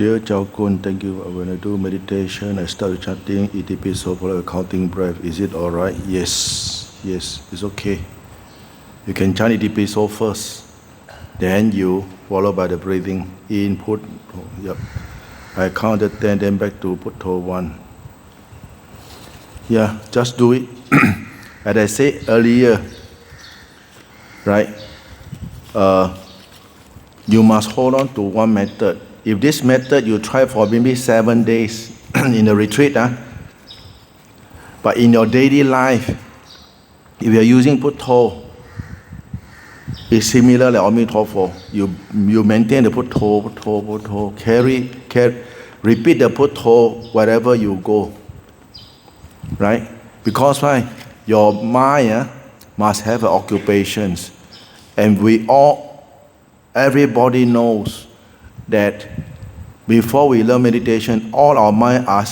Dear Chao Khun, thank you. When I do meditation, I start chanting Itipiso for counting breath. Is it all right? Yes, it's okay. You can chant Itipiso first, then you follow by the breathing in, put. Yep. I counted 10, then back to put 1. Yeah, just do it. As I said earlier, right? You must hold on to one method. If this method you try for maybe 7 days in the retreat, but in your daily life, if you are using Putto, it's similar like Amitofo. You maintain the Putto, carry, repeat the Putto wherever you go, right? Because why? Your mind must have occupations, and everybody knows that before we learn meditation, all our mind are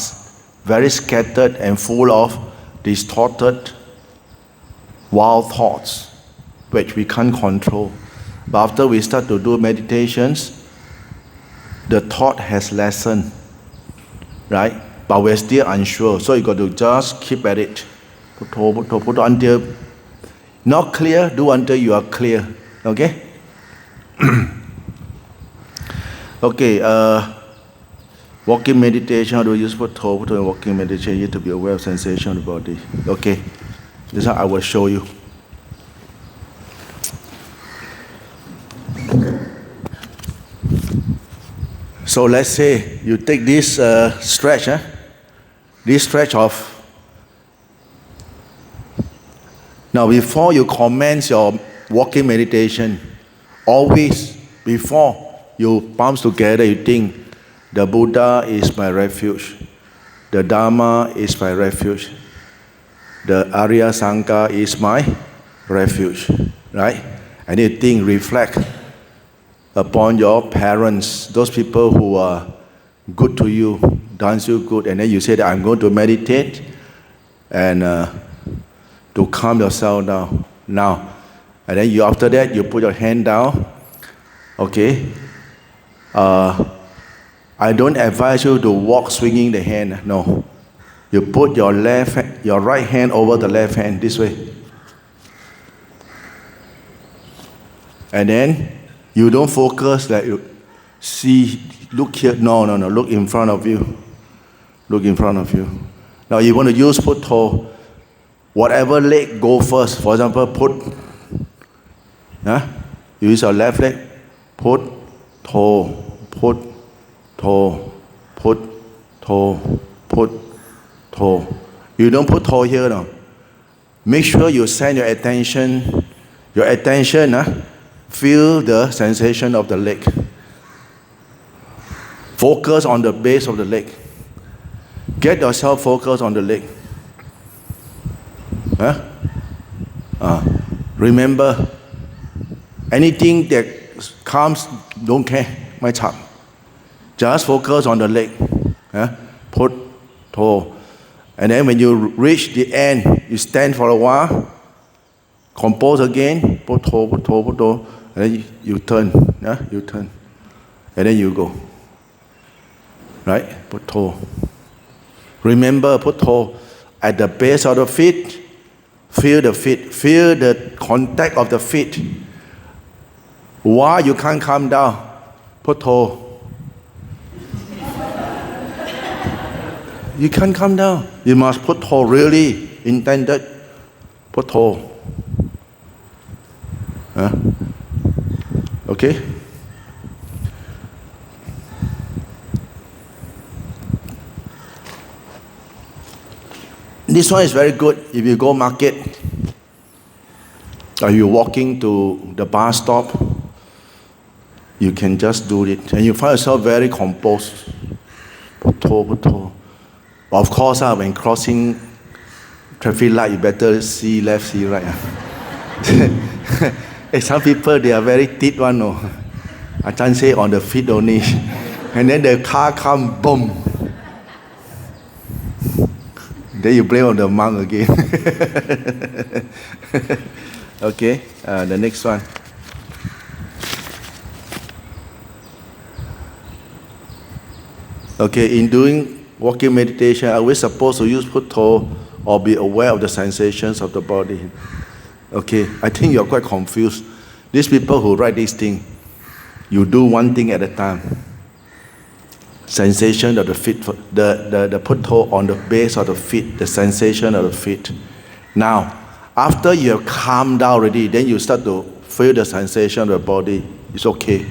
very scattered and full of distorted, wild thoughts, which we can't control. But after we start to do meditations, the thought has lessened, right? But we're still unsure, so you got to just keep at it. Put until not clear, do until you are clear. Okay? Okay, walking meditation, how do we use Putto in walking meditation? You have to be aware of sensation of the body. Okay, this is how I will show you. So let's say you take this stretch, this stretch of. Now before you commence your walking meditation, always before you palms together, you think, the Buddha is my refuge, the Dharma is my refuge, the Arya Sangha is my refuge, right? And you think, reflect upon your parents, those people who are good to you, done you good, and then you say that I'm going to meditate and to calm yourself down now. And then you, after that, you put your hand down, okay? I don't advise you to walk swinging the hand. No, you put your right hand over the left hand this way, and then you don't focus like you see. Look here. No. Look in front of you. Look in front of you. Now you want to use Putto. Whatever leg go first. For example, you use your left leg. Put toe, put toe, put toe, put toe. You don't put toe here now. Make sure you send your attention, feel the sensation of the leg. Focus on the base of the leg. Get yourself focused on the leg. Remember, anything that comes, don't care, my chap. Just focus on the leg. Put toe. And then when you reach the end, you stand for a while, compose again, put toe, and then you turn. You turn. And then you go. Right? Put toe. Remember, put toe at the base of the feet. Feel the feet. Feel the contact of the feet. Why you can't come down? Put toe. You can't come down. You must put toe really intended. Put toe. Okay? This one is very good if you go market or you're walking to the bus stop. You can just do it, and you find yourself very composed. Put toe. Of course, when crossing traffic light, you better see left, see right. Some people, they are very thick one. No, I can't say on the feet only, and then the car come, boom. Then you blame on the monk again. Okay, the next one. Okay, in doing walking meditation, are we supposed to use putto or be aware of the sensations of the body? Okay, I think you're quite confused. These people who write this thing, you do one thing at a time. Sensation of the feet, the putto on the base of the feet, the sensation of the feet. Now, after you have calmed down already, then you start to feel the sensation of the body. It's okay.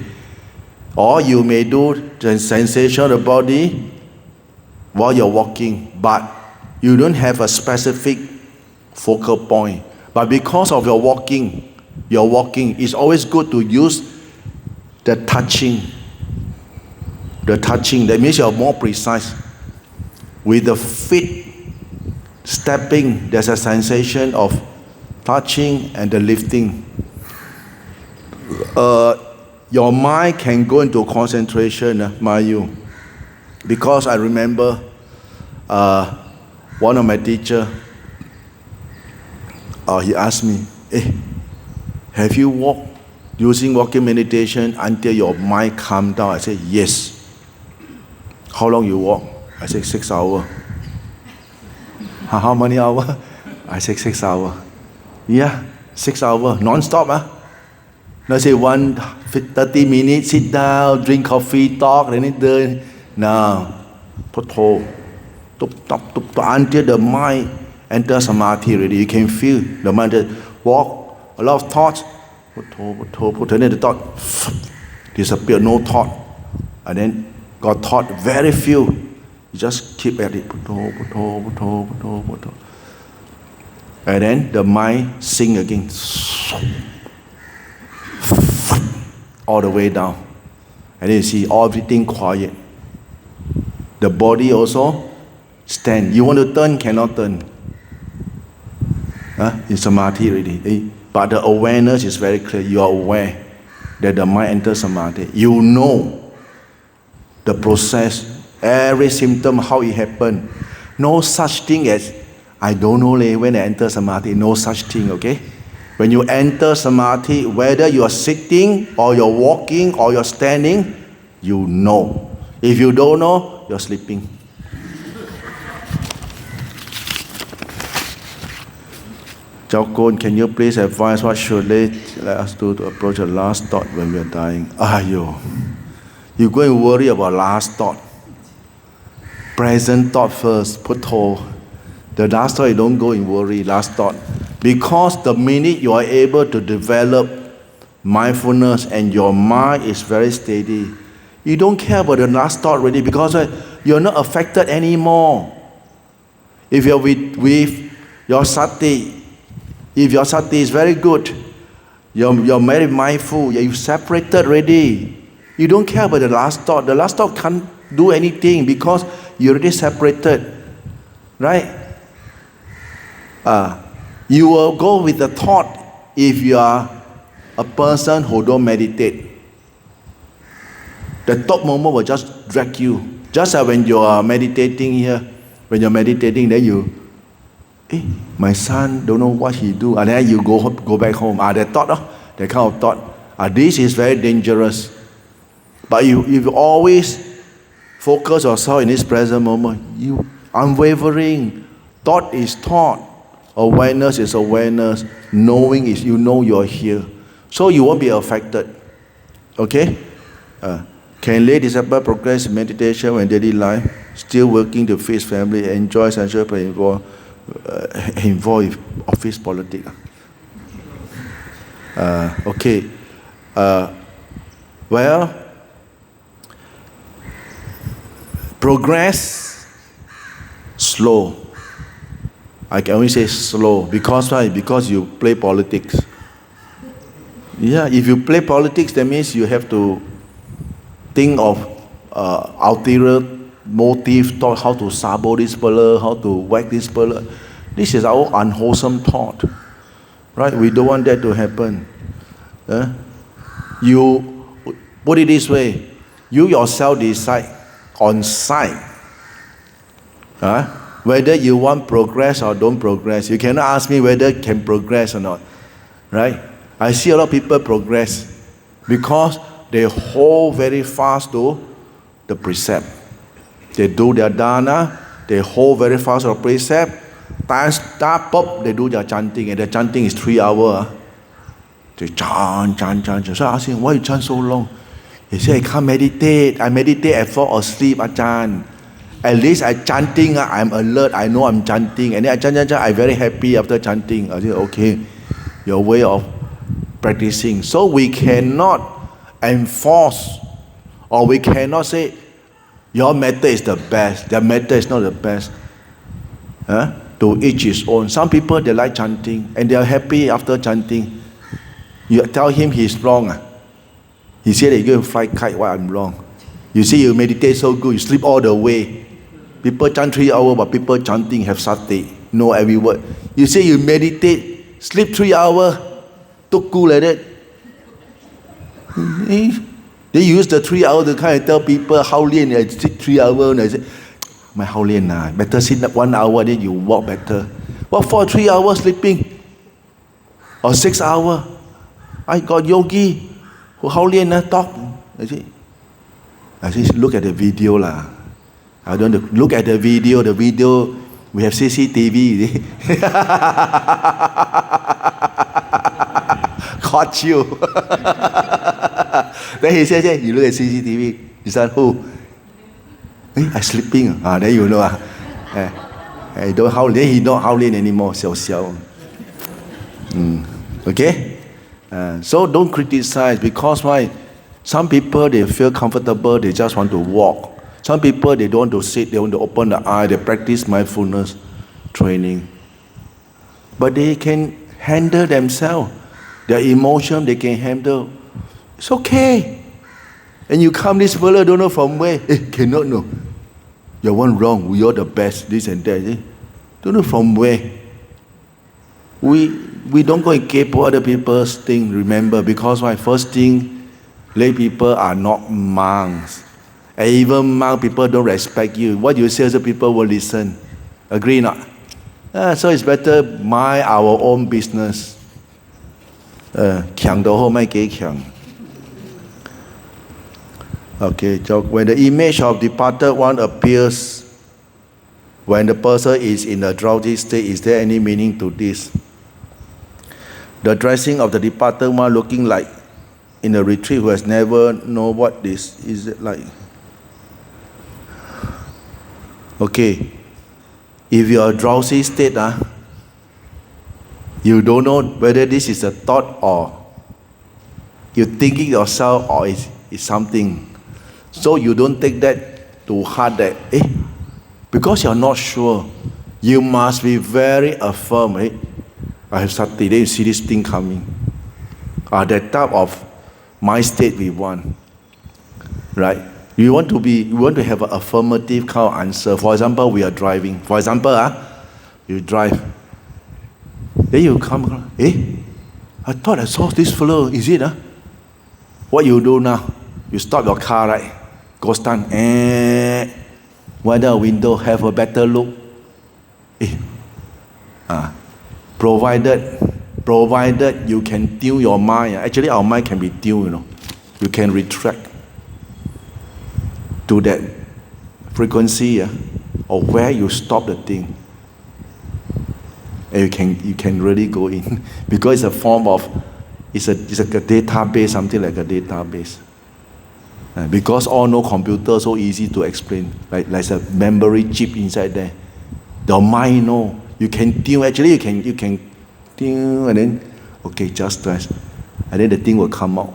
Or you may do the sensation of the body while you're walking, but you don't have a specific focal point. But because of your walking, it's always good to use the touching. The touching, that means you're more precise. With the feet stepping, there's a sensation of touching and the lifting. Your mind can go into concentration, mind you. Because I remember one of my teachers, he asked me, hey, have you walked using walking meditation until your mind calmed down? I said, yes. How long you walk? I said 6 hours. How many hours? I said 6 hours. Yeah, 6 hours, non-stop. Not say 30 minutes, sit down, drink coffee, talk, then no. Until the mind enters samadhi already, you can feel the mind just walk, a lot of thoughts, and then the thought disappear, no thought. And then got thought, very few. You just keep at it. And then the mind sing again. All the way down. And then you see everything quiet. The body also stand. You want to turn, cannot turn. In samadhi already. But the awareness is very clear. You are aware that the mind enters samadhi. You know the process, every symptom, how it happened. No such thing as, I don't know when I enter samadhi. No such thing, okay? When you enter samadhi, whether you are sitting or you're walking or you're standing, you know. If you don't know, you're sleeping. Chao Khun, can you please advise what should let us do to approach the last thought when we are dying? You go and worry about last thought. Present thought first, putto. The last thought, you don't go and worry, last thought. Because the minute you are able to develop mindfulness and your mind is very steady, you don't care about the last thought already because you're not affected anymore. If you're with your sati, if your sati is very good, you're very mindful, you've separated already. You don't care about the last thought. The last thought can't do anything because you already separated. Right? You will go with the thought if you are a person who don't meditate. The thought moment will just drag you. Just like when you are meditating here, when you're meditating, then my son don't know what he do, and then you go back home. That thought, that kind of thought. This is very dangerous. But if you always focus yourself in this present moment, you unwavering. Thought is thought. Awareness is awareness. Knowing is you know you're here. So you won't be affected. Okay? Can lay disciple progress in meditation when daily life, still working to feed family, enjoy sensual but involved with office politics? Okay. Well, progress slow. I can only say slow because why? Because you play politics. Yeah, if you play politics, that means you have to think of ulterior motive, thought how to sabo this fellow, how to whack this fellow. This is our unwholesome thought, right? We don't want that to happen. You put it this way: you yourself decide on sight, whether you want progress or don't progress. You cannot ask me whether can progress or not, right? I see a lot of people progress because they hold very fast to the precept. They do their dana, they hold very fast on precept. Time start, pop, they do their chanting, and the chanting is 3 hours. They chant. So I ask him, why you chant so long? He said, I can't meditate. I meditate, I fall asleep, Ajahn. At least I chanting, I'm alert, I know I'm chanting. And then I chant, I'm very happy after chanting. I said, okay, your way of practicing. So we cannot enforce, or we cannot say, your method is the best, their method is not the best. To each his own. Some people, they like chanting, and they are happy after chanting. You tell him he's wrong. He said that you go and fly kite while I'm wrong. You see, you meditate so good, you sleep all the way. People chant 3 hours, but people chanting have sati, know every word. You say you meditate, sleep 3 hours, took cool like that. They use the 3 hours to kind of tell people how lian, I sleep 3 hours, and I say, my how lian, better sit up 1 hour, then you walk better. What for 3 hours sleeping? Or 6 hours? I got yogi who how lian talk. I say, look at the video lah. I don't look at the video. The video, we have CCTV. Caught you. Then he says, you look at CCTV. Is that who? I'm sleeping. Then you know. I don't howl. Then he don't howling anymore. Okay? So don't criticize, because why? Some people, they feel comfortable, they just want to walk. Some people, they don't want to sit, they want to open the eye, they practice mindfulness training. But they can handle themselves. Their emotion, they can handle. It's okay. And you come, this fellow don't know from where. Cannot know. You're one wrong, you're the best, this and that. Don't know from where. We don't go and capo other people's thing, remember, because my first thing, lay people are not monks. And even monk people don't respect you. What you say, other people will listen. Agree not? So it's better mind our own business. 强到后面给强. Okay, so when the image of departed one appears, when the person is in a drowsy state, is there any meaning to this? The dressing of the departed one looking like in a retreat who has never know what this is it like. Okay, if you are drowsy state, you don't know whether this is a thought or you're thinking yourself or it's something. So you don't take that to heart that, because you're not sure, you must be very affirm. I have sati, then you see this thing coming. That type of mind state we want. Right? We want to have an affirmative kind of answer. For example, we are driving. For example, you drive. Then you come, I thought I saw this fellow. Is it? What you do now? You stop your car, right? Go stand. Wind the window, have a better look. Provided you can tune your mind. Actually, our mind can be tuned, you know. You can retract to that frequency of where you stop the thing. And you can really go in. Because it's a form of, it's like a database, something like a database. Because all no computer, so easy to explain. Like a memory chip inside there. The mind know. You can tune, actually you can tune, and then, okay, just rest. And then the thing will come out.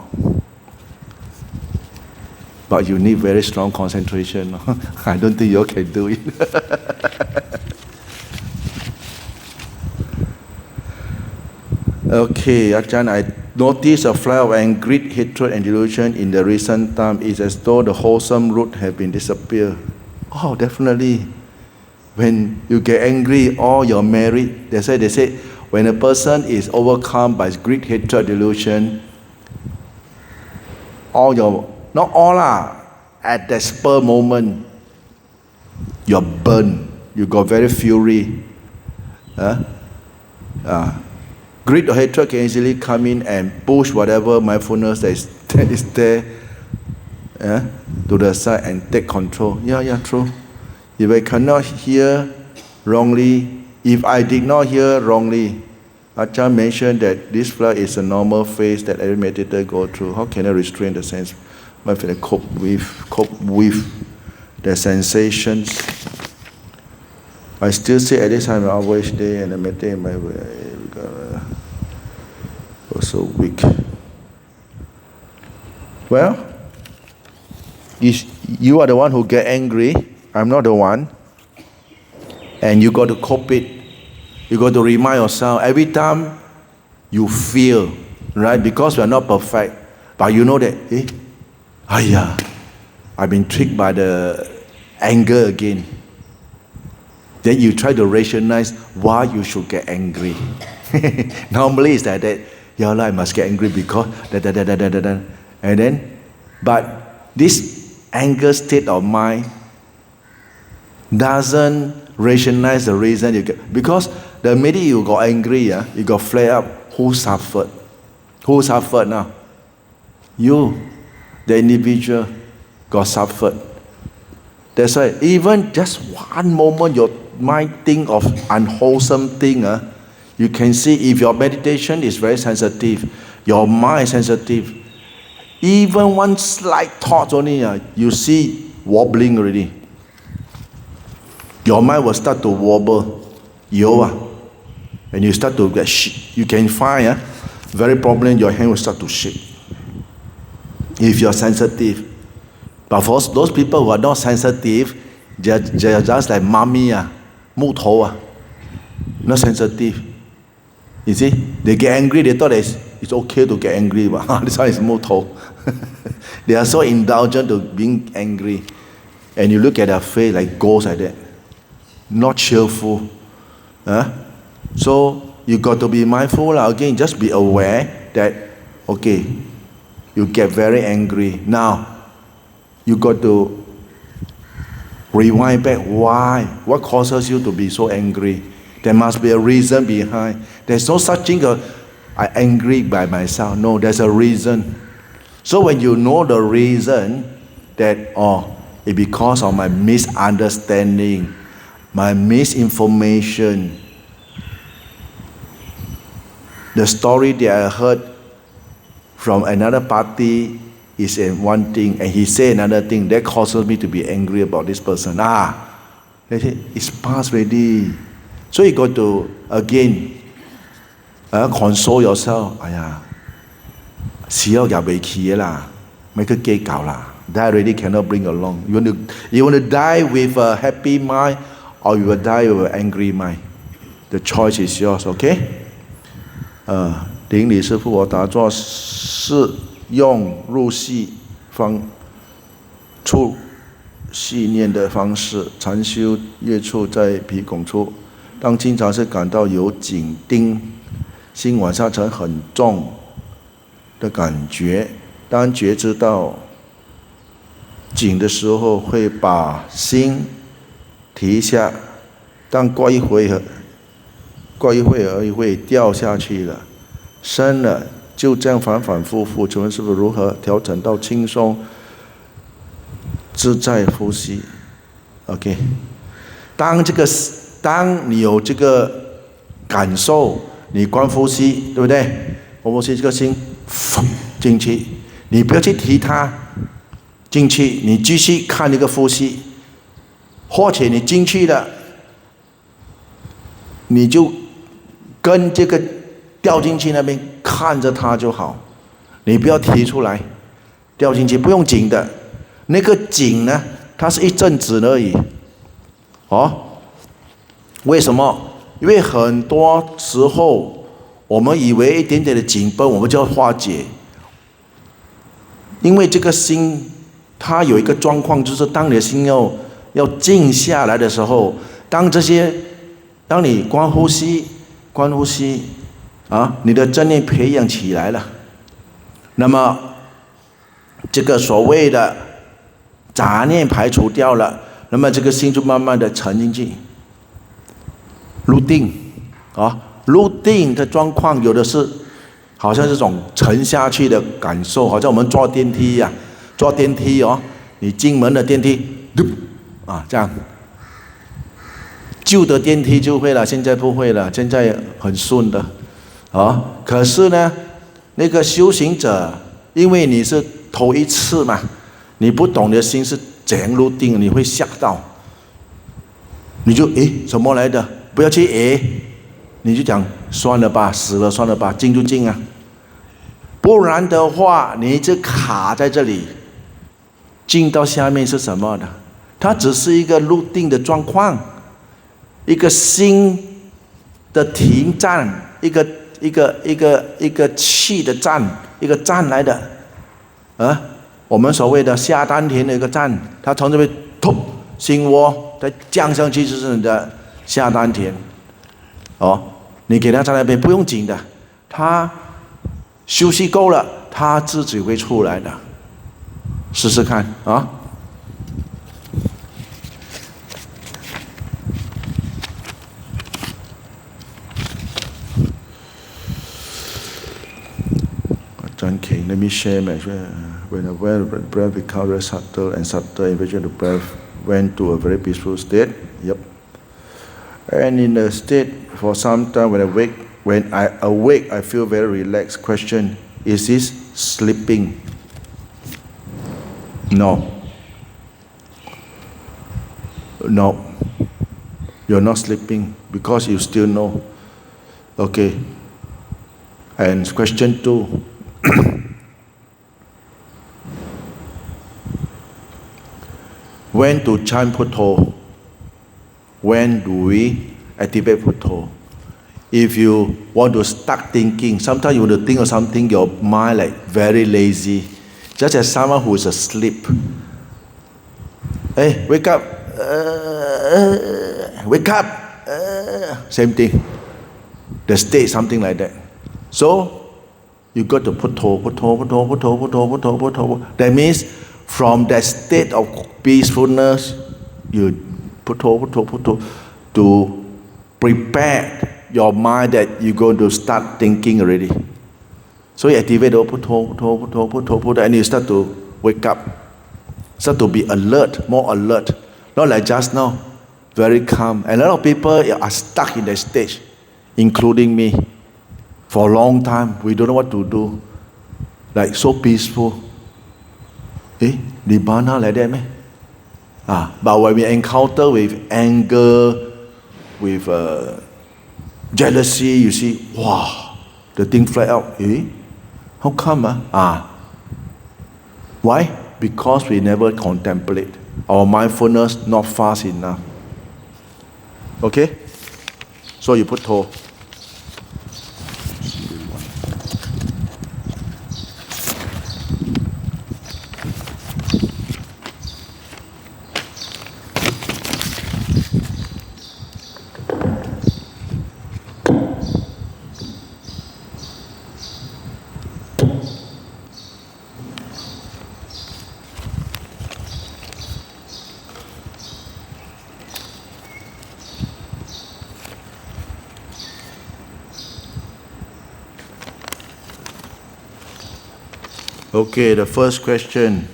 But you need very strong concentration. I don't think you can do it. Okay, Ajahn, I noticed a flood of anger, hatred, and delusion in the recent time. It's as though the wholesome root have been disappeared. Oh, definitely. When you get angry, all your merit, they say, when a person is overcome by greed, hatred, delusion, all your, not all at that spur moment, you're burned. You got very fury. Greed or hatred can easily come in and push whatever mindfulness that is there to the side and take control. Yeah, true. If I cannot hear wrongly, if I did not hear wrongly, Ajahn mentioned that this flood is a normal phase that every meditator go through. How can I restrain the sense? My friend, cope with the sensations. I still say at this time I always day and I meditate my way. So weak. Well, you are the one who get angry. I'm not the one. And you got to cope it. You got to remind yourself every time you feel, right? Because we are not perfect. But you know that, I've been tricked by the anger again. Then you try to rationalize why you should get angry. Normally it's like that. I must get angry because and then, but this anger state of mind doesn't rationalize the reason you get. Because the minute you got angry, you got flare up. Who suffered? Who suffered now? You, the individual, got suffered. That's why even just one moment your mind think of unwholesome thing, you can see if your meditation is very sensitive, your mind is sensitive, even one slight thought only, you see wobbling already. Your mind will start to wobble. And you start to get shake. You can find very problem, your hand will start to shake. If you're sensitive. But for those people who are not sensitive, they're just like mummy, 木头, not sensitive. You see, they get angry, they thought it's okay to get angry, but this one is 木头. They are so indulgent to being angry. And you look at their face like ghosts like that. Not cheerful. So you got to be mindful. Again, just be aware that, okay, you get very angry. Now, you got to rewind back. Why? What causes you to be so angry? There must be a reason behind. There's no such thing as I'm angry by myself. No, there's a reason. So when you know the reason that, it's because of my misunderstanding, my misinformation, the story that I heard from another party is one thing, and he said another thing, that causes me to be angry about this person. It's past already. So you got to, again, console yourself. That already cannot bring along. You want to die with a happy mind, or you will die with an angry mind. The choice is yours, okay? 顶礼师父，我打坐是用入息方处细念的方式禅修，月处在鼻孔处。当经常是感到有紧盯，心往下沉很重的感觉。当觉知到紧的时候，会把心提下，但过一会儿会掉下去了。深了，就这样反反复复。请问师父如何调整到轻松自在呼吸 ？OK， 当你有这个感受，你观呼吸，对不对？观呼吸，这个心进去，你不要去提它，进去，你继续看这个呼吸，或者你进去了，你就跟这个掉进去那边看着它就好，你不要提出来，掉进去不用紧的，那个紧呢，它是一阵子而已，为什么？因为很多时候我们以为一点点的紧绷我们就要化解，因为这个心它有一个状况，就是当你的心要静下来的时候，当你观呼吸你的正念培养起来了，那么这个所谓的杂念排除掉了，那么这个心就慢慢的沉进去，入定入定的状况有的是好像这种沉下去的感受，好像我们坐电梯一样，坐电梯你进门的电梯这样旧的电梯就会了，现在不会了，现在很顺的，啊。可是呢，那个修行者，因为你是头一次嘛，你不懂的心是怎样入定，你会吓到，你就什么来的？不要去你就讲算了吧，死了算了吧，静就静啊。不然的话，你一直卡在这里，静到下面是什么呢？它只是一个入定的状况。一个心的停站，一个气的站，一个站来的，我们所谓的下丹田的一个站，它从这边突心窝，再降上去就是你的下丹田，你给它在那边不用紧的，它休息够了，它自己会出来的，试试看啊。Ajahn Keng, let me share my when the breath becomes very subtle and subtle, eventually the breath went to a very peaceful state. Yep. And in the state for some time when I awake, I feel very relaxed. Question: is this sleeping? No. No. You're not sleeping because you still know. Okay. And question 2. When to chant Putto? When do we activate Putto? If you want to start thinking, sometimes you want to think of something, your mind like very lazy, just as someone who is asleep. Hey, wake up! Wake up! Same thing. The state something like that. So you got to Putto. That means from that state of peacefulness, you Putto to prepare your mind that you're going to start thinking already. So you activate the Putto, and you start to wake up, start to be alert, more alert, not like just now, very calm. And a lot of people are stuck in that stage, including me. For a long time, we don't know what to do. Like so peaceful. Nibbana like that, man. But when we encounter with anger, with jealousy, you see, wow, the thing fly out. How come? Why? Because we never contemplate. Our mindfulness not fast enough. Okay? So you put toe. Okay, the first question.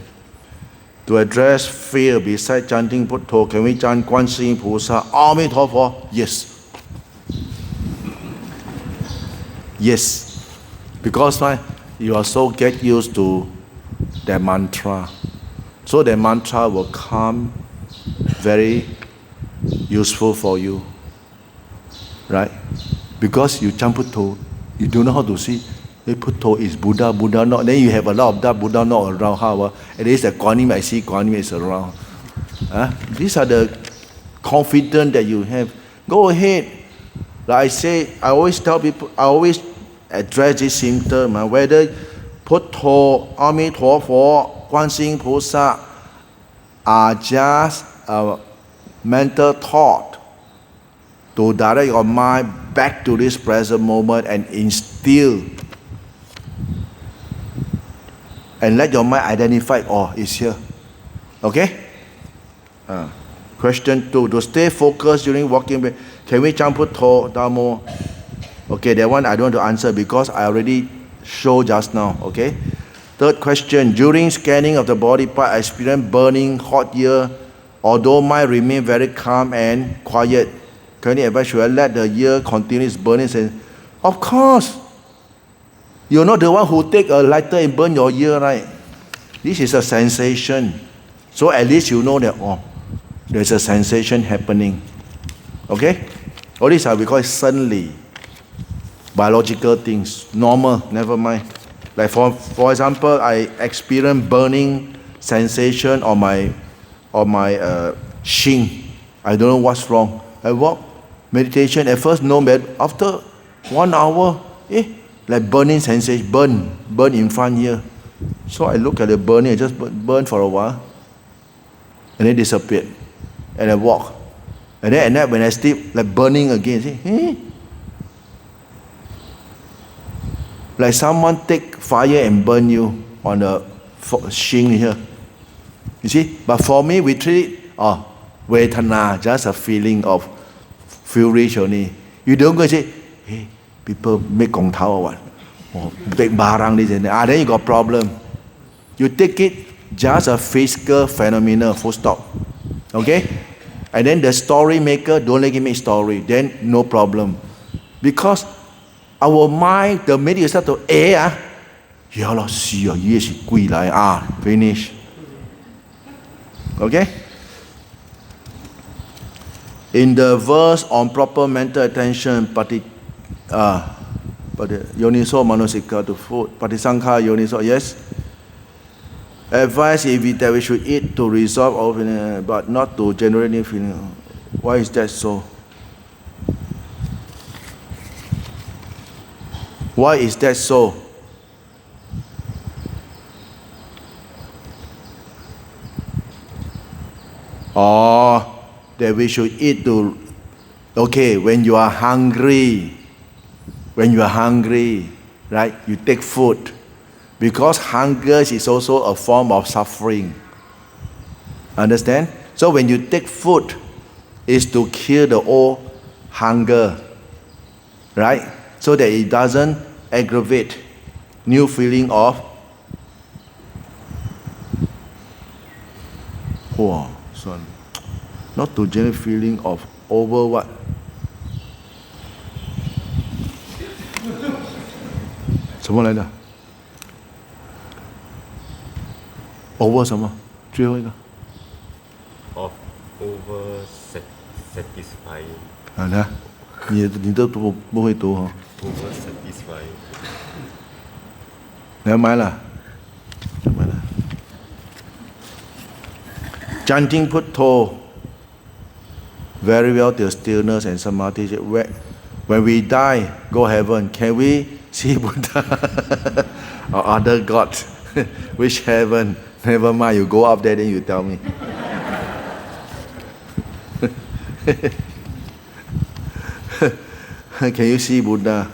To address fear beside chanting Putto, can we chant Quan世音菩萨, Amitofo? Yes. Yes. Because why? You are so get used to that mantra. So that mantra will come very useful for you. Right? Because you chant Putto, you don't know how to see. Putto is Buddha, Buddha not. Then you have a lot of that Buddha not around. How? At least the Guan Yin, I see Guan Yin is around. These are the confidence that you have. Go ahead. Like I say, I always tell people, I always address this symptom. Whether Putto, Amitofo, Quan世音菩萨are just a mental thought to direct your mind back to this present moment and instill. And let your mind identify, it's here. Okay? Question 2. To stay focused during walking, can we chant Putto, Dhammo? Okay, that one I don't want to answer because I already showed just now. Okay? Third question. During scanning of the body part, I experience burning, hot ear. Although mind remain very calm and quiet, Can you advise, should I let the ear continue its burning? Of course. You're not the one who take a lighter and burn your ear, right? This is a sensation. So at least you know that, there's a sensation happening. Okay? All these are, we call it suddenly. Biological things. Normal, never mind. Like for example, I experience burning sensation on my shin. I don't know what's wrong. I walk, meditation, at first no, but after 1 hour, like burning sensation, burn in front here. So I look at the burning, I just burn for a while, and then disappeared. And I walk. And then at night when I sleep, like burning again. See? Like someone take fire and burn you on the shin here. You see? But for me, we treat it, Vedana, just a feeling of furious only. You don't go and say, hey, people make gong tao or what? Or take barang this and that. Then you got problem. You take it just a physical phenomenon, full stop. Okay? And then the story maker, don't let him make story. Then no problem. Because our mind, the media start to, finish. Okay? In the verse on proper mental attention, yoniso manosika to food, patisankha yoniso, yes? Advice that we should eat to resolve our feeling, but not to generate new feeling. Why is that so? Why is that so? That we should eat to, when you are hungry, right, you take food. Because hunger is also a form of suffering. Understand? So when you take food, it's to kill the old hunger, right? So that it doesn't aggravate new feeling of, son, not to generate feeling of over what? Over 什么？最后一个。Of over satisfying。你都不会读哦。Over satisfying。Never mind 啦。Chanting Putto very well till stillness and samadhi. When we die, go heaven. Can we see Buddha or other gods? Which heaven? Never mind, you go up there, then you tell me. Can you see Buddha?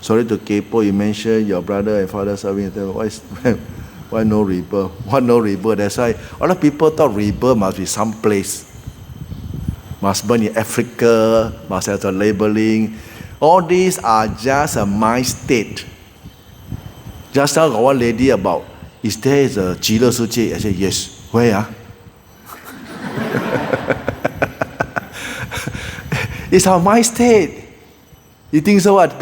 Sorry to kepo, you mentioned your brother and father serving. Why no rebirth? What no rebirth? That's why a lot of people thought rebirth must be some place. Must burn in Africa, must have the labeling. All these are just a mind state. Just now got one lady about, is there a 极乐世界? I said, yes. Where? It's our mind state. You think so what?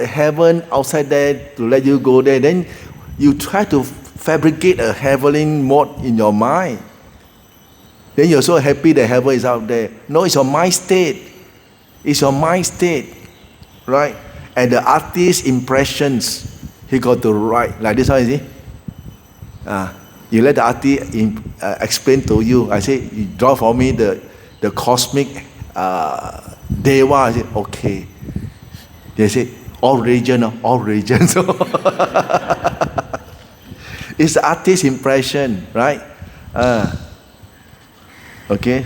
Heaven outside there to let you go there. Then you try to fabricate a heavenly mode in your mind. Then you're so happy that heaven is out there. No, it's your mind state. It's your mind state. Right? And the artist's impressions, he got to write. Like this, how is it? You let the artist explain to you. I say, you draw for me the cosmic Deva. I say, okay. They say, all religion. It's the artist's impression, right? Okay.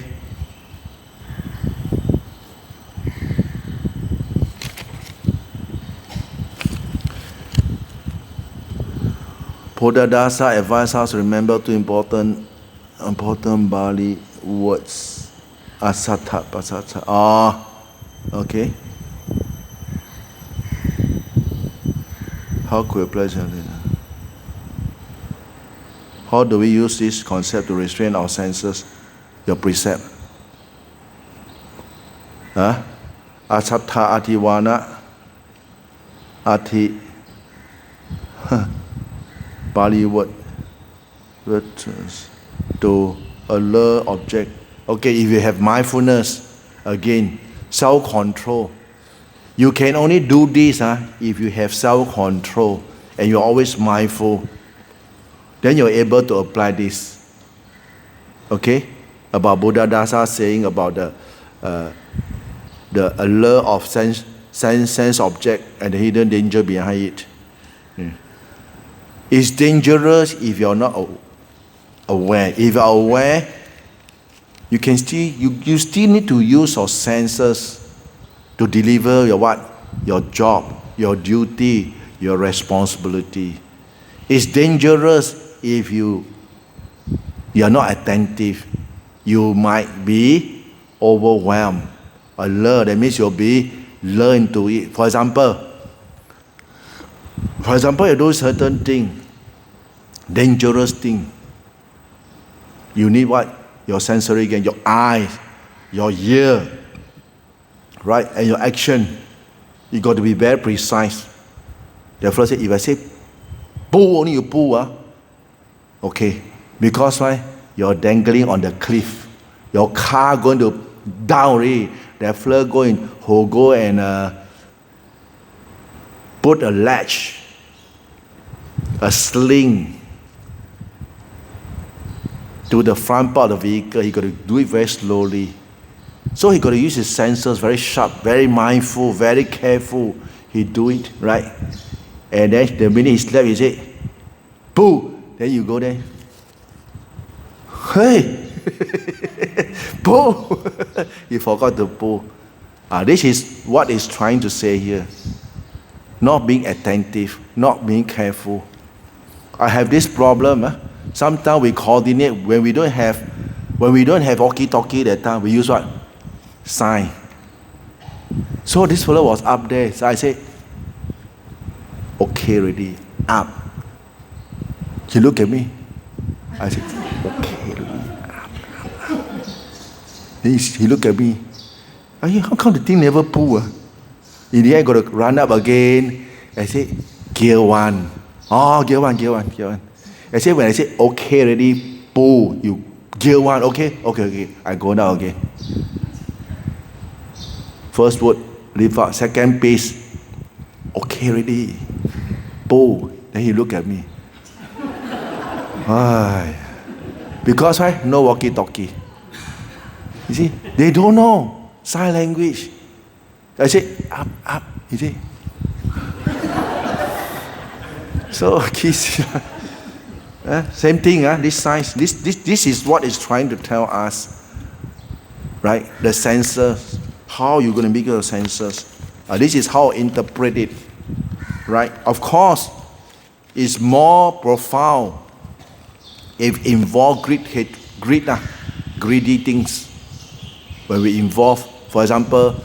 Bodhidasa advised us to remember two important Bali words. Asata, pasata. Okay. How could we apply something? How do we use this concept to restrain our senses? Your precept. Asattha Ativana Ati Pali word to alert object. Okay, if you have mindfulness, again, self-control. You can only do this if you have self-control and you're always mindful. Then you're able to apply this. Okay? About Buddha Dasa saying about the allure of sense object and the hidden danger behind it. It's dangerous if you're not aware. If you're aware, you can still you still need to use your senses to deliver your what? Your job, your duty, your responsibility. It's dangerous if you are not attentive. You might be overwhelmed. Alert, that means you'll be lured into it. For example, you do certain thing, dangerous thing. You need what? Your sensory again, your eyes, your ear, right? And your action. You got to be very precise. Therefore, if I say pull, only you pull, okay. Because why? You're dangling on the cliff. Your car going to down already. Therefore, go and put a latch, a sling to the front part of the vehicle. He got to do it very slowly. So he got to use his senses very sharp, very mindful, very careful. He do it, right? And then the minute he slept, he say, pull. Then you go there. Hey! Pull! He forgot to pull. This is what he's trying to say here. Not being attentive, not being careful. I have this problem. Sometimes we coordinate when we don't have walkie-talkie that time, we use what? Sign. So this fellow was up there. So I said, okay already, up. He looked at me. I said, okay already, up. He looked at me. How come the thing never pull? In the end, I got to run up again. I said, gear 1. Oh, gear 1. I said, when I say okay already, pull, you gear 1, okay. I go now again. First word, leave out. Second piece, okay already, pull. Then he looked at me. Because why? No walkie-talkie. You see, they don't know sign language. I say, up. You see. So, kids, same thing, this signs, this is what it's trying to tell us, right? The senses, how you're going to make your senses. This is how I interpret it, right? Of course, it's more profound if involve greedy things. When we involve, for example,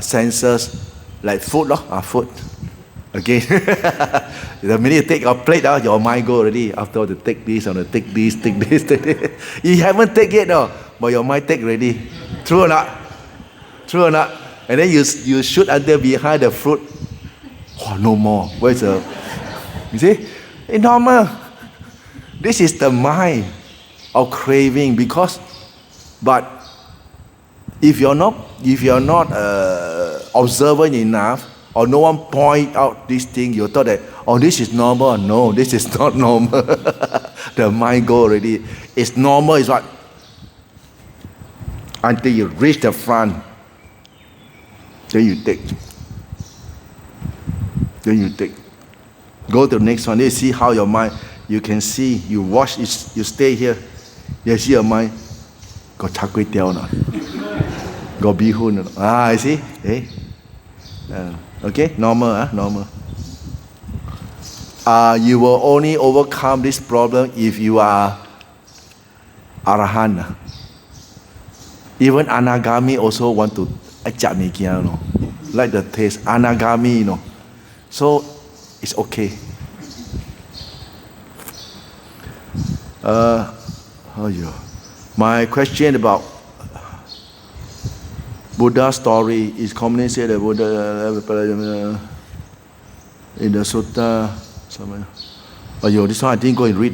senses like food, food. Again, the minute you take a plate, your mind go already. After to take this, I want to take this. You haven't take yet, but your mind take already. True or not? And then you shoot under behind the fruit. Oh, no more. Where's the? You see, it's normal. This is the mind of craving but if you're not observant enough, or no one point out this thing, you thought that, this is normal. No, this is not normal. The mind go already. It's normal is what? Until you reach the front, then you take. Go to the next one. You see how your mind, you can see, you watch, you stay here. You see your mind, got char kway teow now. Got bihun. I see. Hey. Okay, normal. You will only overcome this problem if you are Arahant. Even Anagami also want to ajak mikia, like the taste. Anagami, So it's okay. My question about Buddha story is commonly said that Buddha in the sutta. Oh, yo, this one I didn't go and read.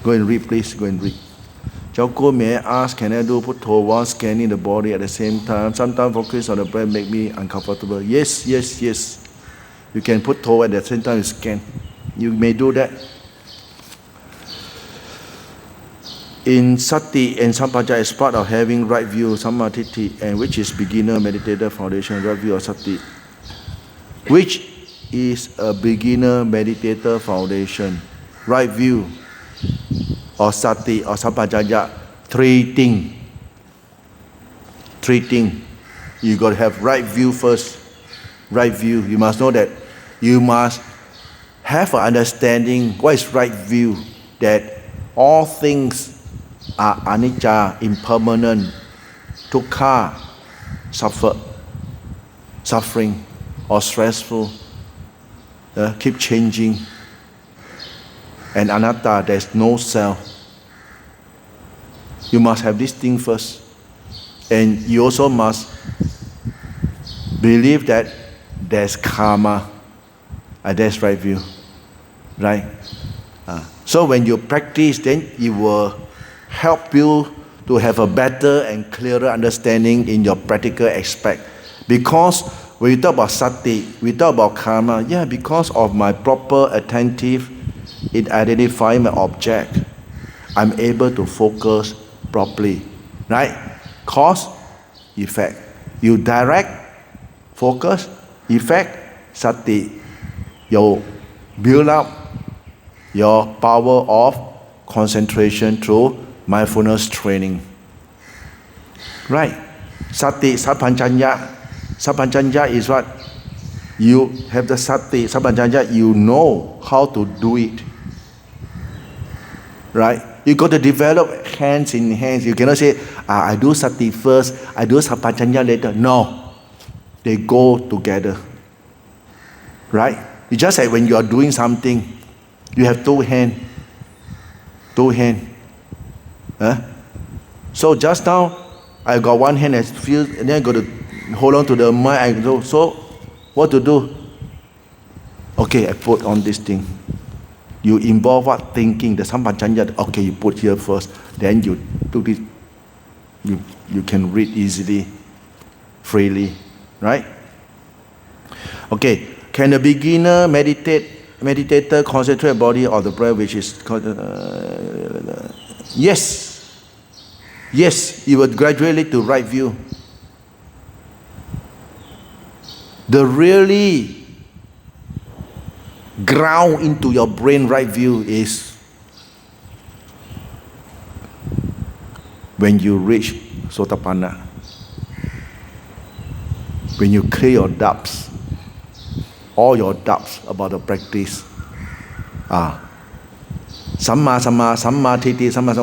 Go and read, please. Go and read. Chao, may I ask, can I do Putto while scanning the body at the same time? Sometimes focus on the breath make me uncomfortable. Yes. You can put toe at the same time you scan. You may do that. In Sati and Sampajanya as part of having right view, Sammatiti, and which is beginner meditator foundation, right view of Sati. Which is a beginner meditator foundation, right view or Sati or Sampajanya, three things. You got to have right view first. Right view. You must know that you must have an understanding what is right view, that all things are anicca, impermanent, dukkha, suffering or stressful, keep changing, and anatta, there's no self. You must have this thing first, and you also must believe that there's karma, and that's right view, right? So when you practice, then it will help you to have a better and clearer understanding in your practical aspect. Because when you talk about sati, we talk about karma, because of my proper attentive in identifying my object, I'm able to focus properly, right? Cause, effect. You direct, focus, effect, sati. You build up your power of concentration through mindfulness training. Right. Sati, Sampajanya. Sampajanya is what? You have the sati, Sampajanya, you know how to do it. Right? You got to develop hands in hands. You cannot say, I do sati first, I do Sampajanya later. No. They go together. Right? It's just like when you are doing something, you have two hands. So just now, I got one hand as feel, and then I got to hold on to the mind. So what to do? Okay, I put on this thing. You involve what? Thinking, the Sampajanya. Okay, you put here first, then you do this. You can read easily, freely, right? Okay, can the beginner meditator concentrate body or the breath, which is yes, you will gradually to right view. The really ground into your brain right view is when you reach Sotapanna. When you clear your doubts, all your doubts about the practice. Samma Titti, Samma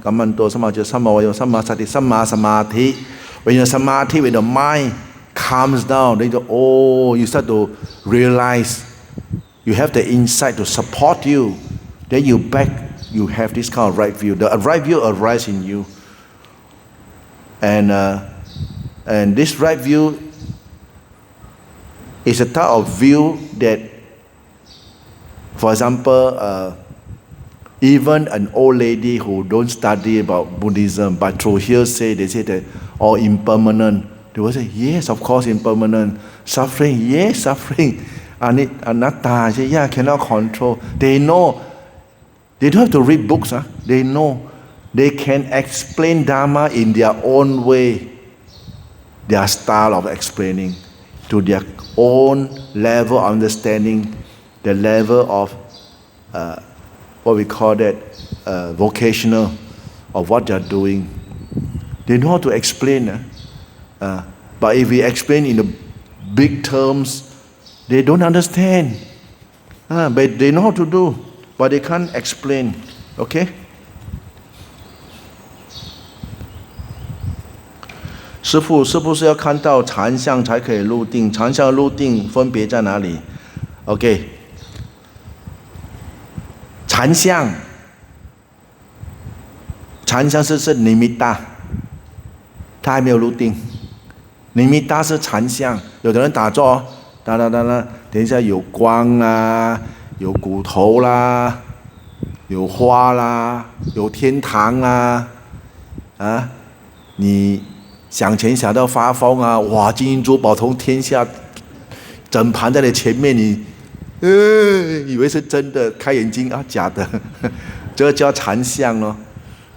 Kammanto, Samma Sati, Samma Samadhi. When your samadhi, when the mind calms down, then you start to realize you have the insight to support you. Then you have this kind of right view. The right view arises in you. And this right view is a type of view that, for example, even an old lady who don't study about Buddhism, but through hearsay, they say that all impermanent. They will say, yes, of course, impermanent. Suffering, yes, suffering. Anatta, say, cannot control. They know. They don't have to read books. They know. They can explain Dharma in their own way, their style of explaining, to their own level of understanding, the level of what we call that vocational of what they are doing. They know how to explain. But if we explain in the big terms, they don't understand. But they know how to do, but they can't explain. Okay? 师父，是不是要看到禅相才可以入定？禅相入定分别在哪里 ？OK， 禅相是尼米达，他还没有入定。尼米达是禅相，有的人打坐，等一下有光啦，有骨头啦，有花啦，有天堂啦，啊，你想钱想到发疯啊，哇，金银珠宝从天下整盘在你前面，你以为是真的，开眼睛啊，假的，这个叫禅相咯。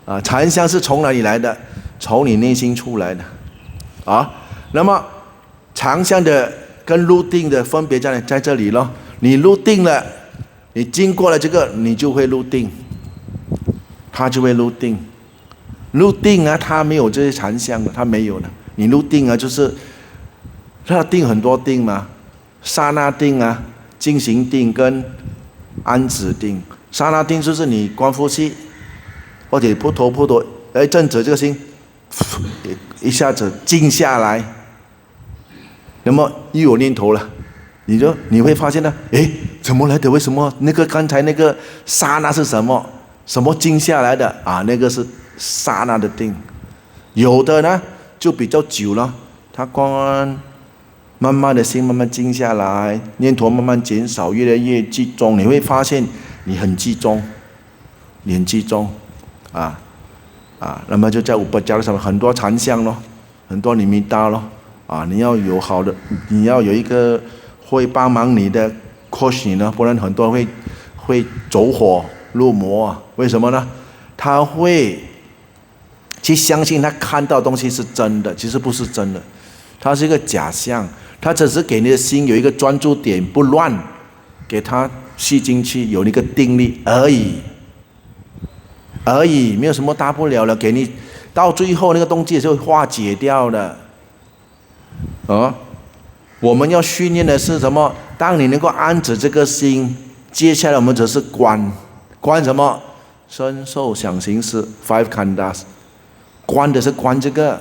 啊，禅相是从哪里来的？从你内心出来的，啊。那么常相的跟入定的分别在这里咯。你入定了，你经过了这个，你就会入定，他就会入定。入定啊，他没有这些禅相的，他没有的。你入定啊，就是他定很多定嘛，刹那定啊，进行定跟安止定。刹那定就是你观呼吸，或者扑头，正着这个心，一下子静下来。那么又有念头了，你会发现呢，怎么来的？为什么刚才那个刹那是什么？什么静下来的啊？那个是刹那的定。有的呢就比较久了，他观慢慢的心慢慢静下来，念头慢慢减少，越来越集中。你会发现你很集中，那么就在五波迦上面很多禅相咯，很多尼米达咯。你要有好的，你要有一个会帮忙你的 coach 你呢，不然很多人会走火入魔啊。为什么呢？他会去相信他看到的东西是真的，其实不是真的，它是一个假象。他只是给你的心有一个专注点，不乱，给他吸进去，有一个定力而已，没有什么大不了了。给你到最后那个东西是会化解掉的。我们要训练的是什么？当你能够安止这个心，接下来我们只是观什么？身受想行识 5 khandhas， 观的是观这个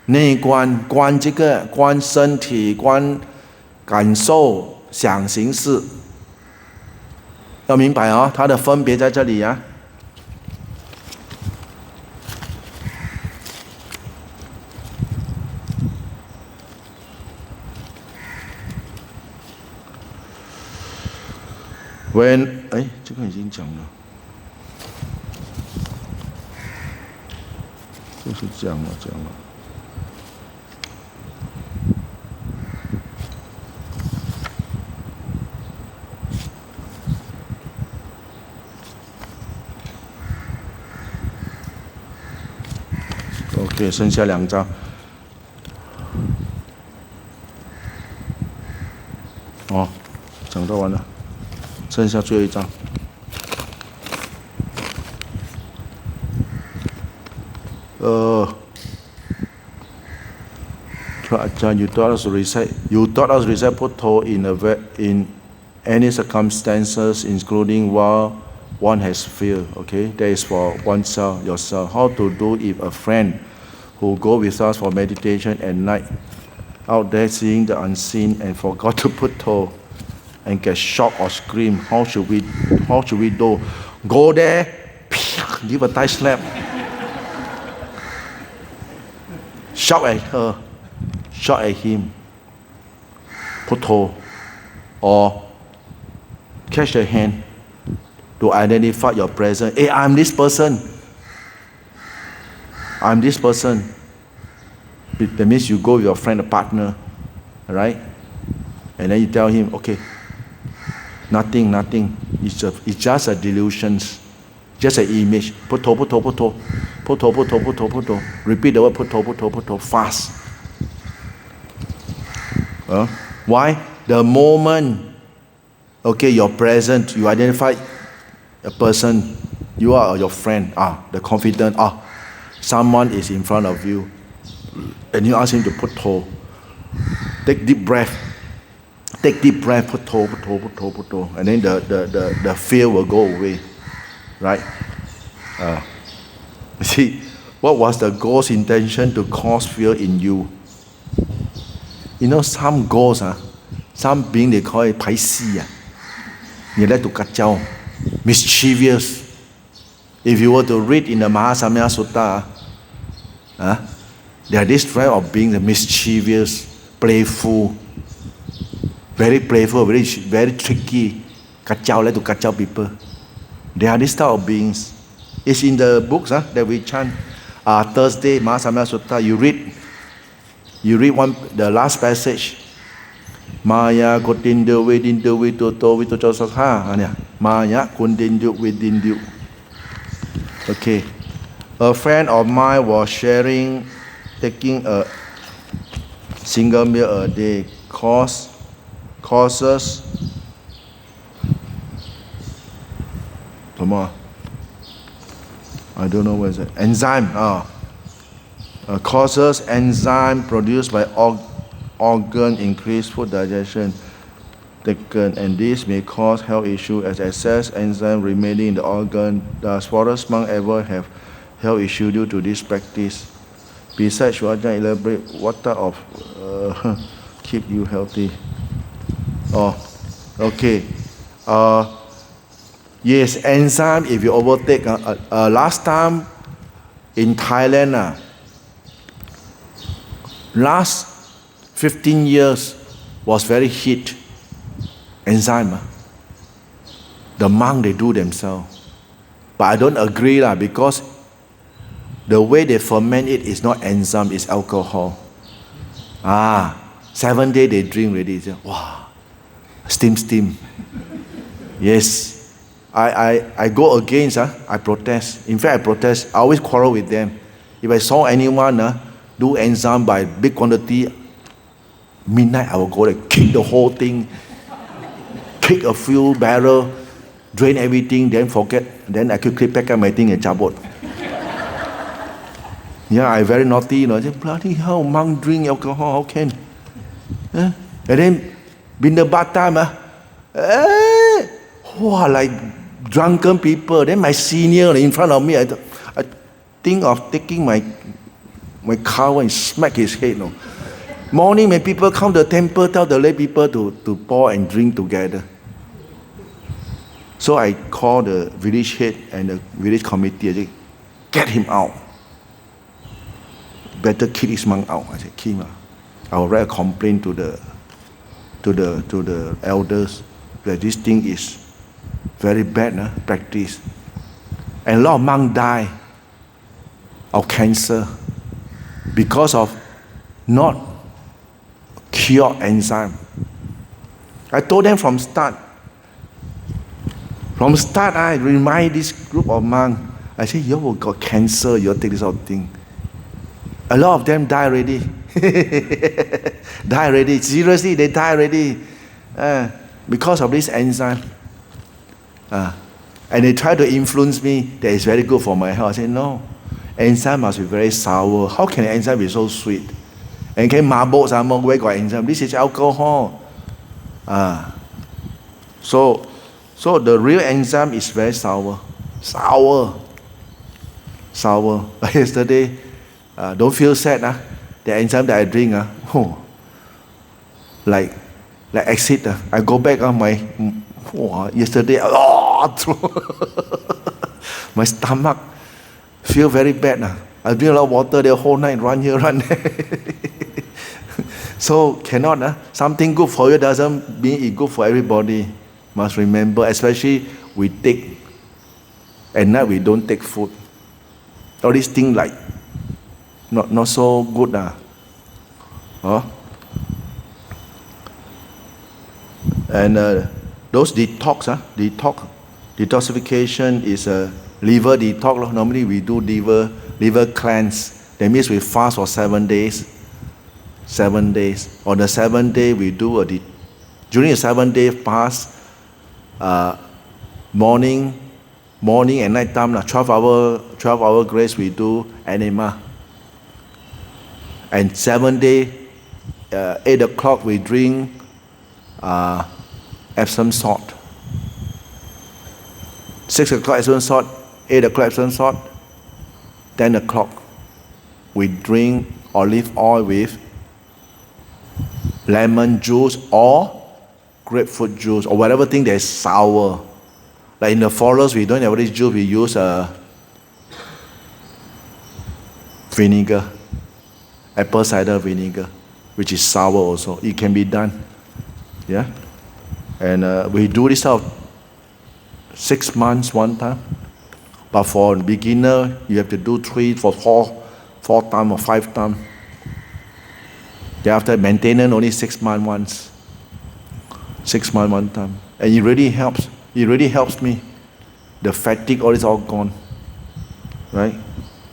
内观，观这个观身体，观感受想行识，要明白啊，它的分别在这里啊。这个已经讲了，就是讲了。OK， 剩下2张。讲到完了。剩下最后一张。Ajahn, you taught us to recite Buddha in any circumstances, including while one has fear. Okay, that is for oneself, yourself. How to do if a friend who go with us for meditation at night, out there seeing the unseen and forgot to put toe and get shocked or scream? How should we do? Go there, give a tight slap, shout at her, shout at him, put toe, or catch their hand to identify your presence. Hey, I'm this person. That means you go with your friend, a partner, right? And then you tell him, okay, nothing. It's just a delusion, just an image. Put toe. Repeat the word put toe, fast. Why? The moment, okay, you're present, you identify a person, you are your friend, the confidant, someone is in front of you, and you ask him to put toe. Take deep breath, put toe, and then the fear will go away, right? See, what was the ghost intention to cause fear in you? You know, some ghosts, some being they call it 排戏 they like to kacau, mischievous. If you were to read in the Mahasamya Sutta, They are this type of being, the mischievous, playful, very playful, very tricky, kacau, like to kacau people. They are this type of beings. It's in the books that we chant. Thursday, Mahasamaya Sutta, you read the last passage. Maya kotindu widindu witoto witoto sakha. Maya kundindu widindu. Okay. A friend of mine was sharing taking a single meal a day causes I don't know what is it. Enzyme. Causes enzyme produced by organ increased food digestion taken, and this may cause health issues as excess enzyme remaining in the organ. Does forest monk ever have health issue due to this practice? Besides, should Ajahn elaborate what type of keep you healthy? Okay. Yes, enzyme, if you overtake, last time in Thailand, last 15 years was very hit. Enzyme. The monk, they do themselves. But I don't agree because the way they ferment it is not enzyme, it's alcohol. 7 days they drink already. Wow, steam. Yes. I go against, I protest. In fact, I protest. I always quarrel with them. If I saw anyone do enzyme by big quantity, midnight I will go there, kick the whole thing, kick a few barrel, drain everything, then forget. Then I quickly pack up my thing and jabot. Yeah, I very naughty, I say, bloody hell, monk drink alcohol, how can? And then, Bindabat time, like drunken people. Then my senior in front of me, I think of taking my cow and smack his head. Morning when people come to the temple, tell the lay people to pour and drink together. So I call the village head and the village committee. I say, get him out. Better kick this monk out. I said, kill him out. I will write a complaint to the elders that this thing is very bad practice. And a lot of monks die of cancer because of not cured enzyme. I told them from start. I remind this group of monks. I say, you all got cancer, you all take this whole thing. A lot of them die already. Seriously, they die already. Because of this enzyme. And they try to influence me that it's very good for my health. I say, no. Enzyme must be very sour. How can enzyme be so sweet? And can mabok some where got enzyme? This is alcohol. So the real enzyme is very sour. Yesterday, don't feel sad. The enzyme that I drink, like acid. I go back on yesterday, my stomach feel very bad. I drink a lot of water the whole night, run here, run there. So cannot. Something good for you doesn't mean it's good for everybody. Must remember, especially we take, at night we don't take food. All these things like not so good. And those detoxification is a liver detox. Normally we do liver cleanse. That means we fast for 7 days. 7 days. On the 7th day we do during the 7-day fast, morning and night time, 12 hour grace we do enema. And 7 day, 8 o'clock we drink Epsom salt. 6 o'clock Epsom salt, 8 o'clock Epsom salt, 10 o'clock we drink olive oil with lemon juice or grapefruit juice or whatever thing that is sour. Like in the forest, we don't have this juice, we use vinegar. apple cider vinegar, which is sour also. It can be done. Yeah? And we do this out 6 months one time. But for a beginner, you have to do 3 for 4 times or 5 times. Thereafter, maintenance only 6 months once. 6 months one time. And it really helps. It really helps me. The fatigue, all is all gone. Right?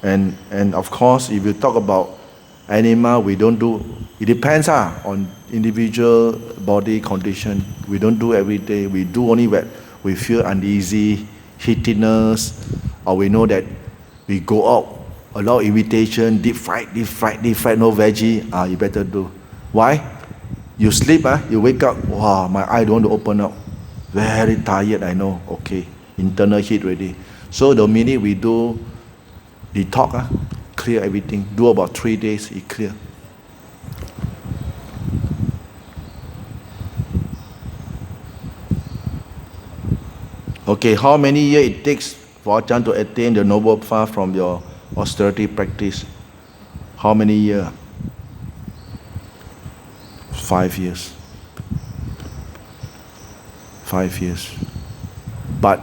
And of course, if you talk about animal, we don't do, it depends on individual body condition. We don't do every day. We do only when we feel uneasy, heatiness, or we know that we go out, a lot of invitation, deep fried, no veggie, you better do. Why? You sleep, you wake up, wow, my eye don't want to open up. Very tired, I know, okay. Internal heat ready. So the minute we do detox, clear everything. Do about 3 days, it clear. Okay, how many years it takes for Ajahn to attain the noble path from your austerity practice? How many years? 5 years. 5 years. But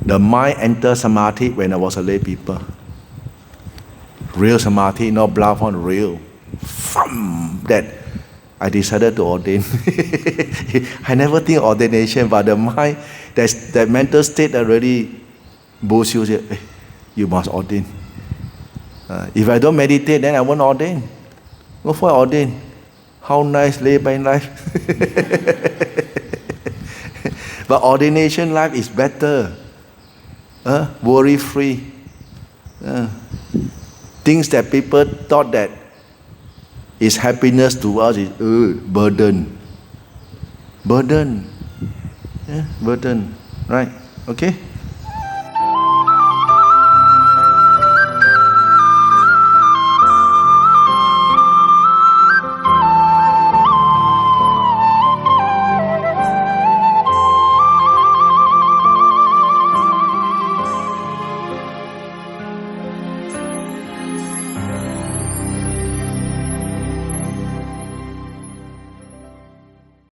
the mind entered samadhi when I was a lay people. Real samadhi, not bluff on real. From that, I decided to ordain. I never think ordination, but the mind, that mental state already boosts you. Say, hey, you must ordain. If I don't meditate, then I won't ordain. Go for ordain. How nice lay by life. But ordination life is better. Worry free. Things that people thought that is happiness to us is burden. Burden. Burden. Right? Okay?